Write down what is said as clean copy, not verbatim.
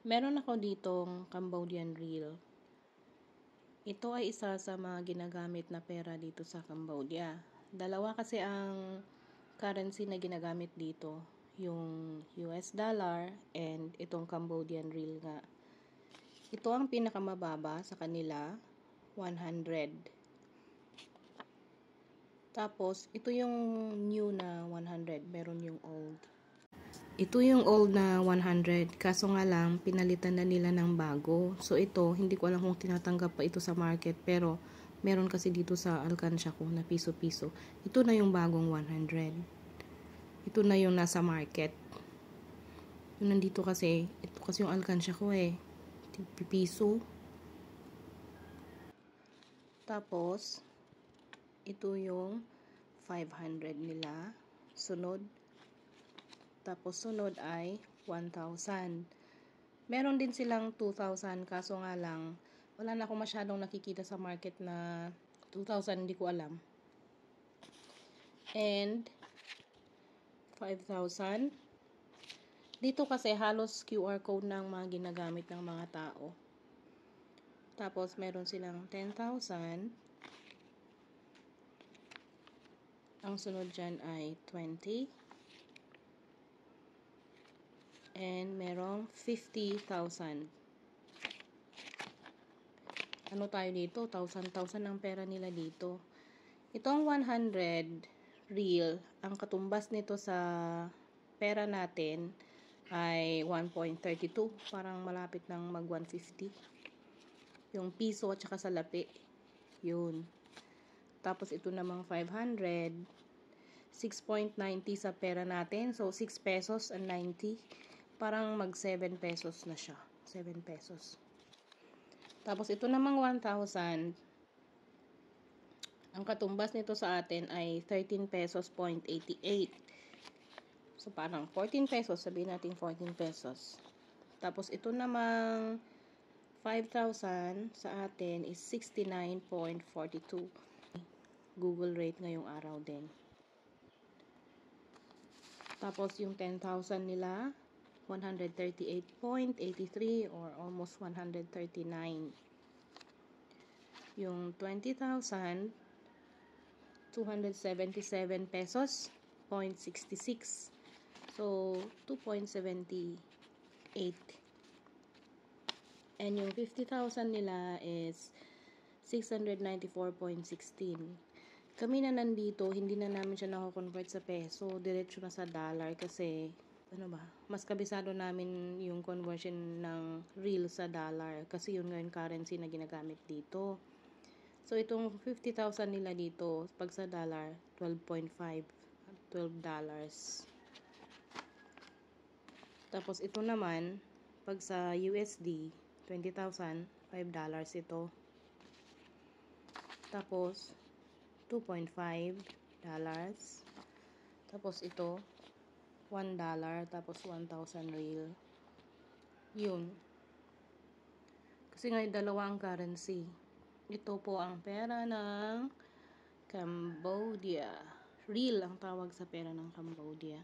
Meron ako ditong Cambodian Riel. Ito ay isa sa mga ginagamit na pera dito sa Cambodia. Dalawa kasi ang currency na ginagamit dito. Yung US dollar and itong Cambodian Riel nga. Ito ang pinakamababa sa kanila, 100. Tapos, ito yung new na 100. Meron yung old. Ito yung old na 100, kaso nga lang, pinalitan na nila ng bago. So, ito, hindi ko alam kung tinatanggap pa ito sa market, pero meron kasi dito sa alkansya ko na piso-piso. Ito na yung bagong 100. Ito na yung nasa market. Yung nandito kasi, ito kasi yung alkansya ko eh. Piso. Tapos, ito yung 500 nila. Sunod. Tapos sunod ay 1,000. Meron din silang 2,000 kaso nga lang wala na akong masyadong nakikita sa market na 2,000, hindi ko alam. And 5,000. Dito kasi halos QR code ng mga ginagamit ng mga tao. Tapos meron silang 10,000. Ang sunod dyan ay 20. And merong 50,000. Ano tayo dito? 1,000 ang pera nila dito. Itong 100 real, ang katumbas nito sa pera natin ay 1.32. Parang malapit ng mag 150. Yung piso at saka salapi. Yun. Tapos ito namang 500. 6.90 sa pera natin. So, 6 pesos and 90. Parang mag 7 pesos na siya. 7 pesos. Tapos ito namang 1,000. Ang katumbas nito sa atin ay 13 pesos point 88. So parang 14 pesos, sabihin natin 14 pesos. Tapos ito namang 5,000 sa atin is 69.42. Google rate ngayong araw din. Tapos yung 10,000 nila 138.83 or almost 139. Yung 20,000 277 pesos 0.66. So 2.78. And yung 50,000 nila is 694.16. Kami na nandito, hindi na namin siya nako-convert sa peso, diretso na sa dollar kasi mas kabisado namin yung conversion ng real sa dollar kasi yun nga yung currency na ginagamit dito. So itong 50,000 nila dito, pag sa dollar, 12.5, $12. Tapos ito naman, pag sa USD, 20,000, $5 ito. Tapos 2.5 dollars. Tapos ito $1, tapos 1,000 real. Yun. Kasi nga dalawang currency. Ito po ang pera ng Cambodia. Real ang tawag sa pera ng Cambodia.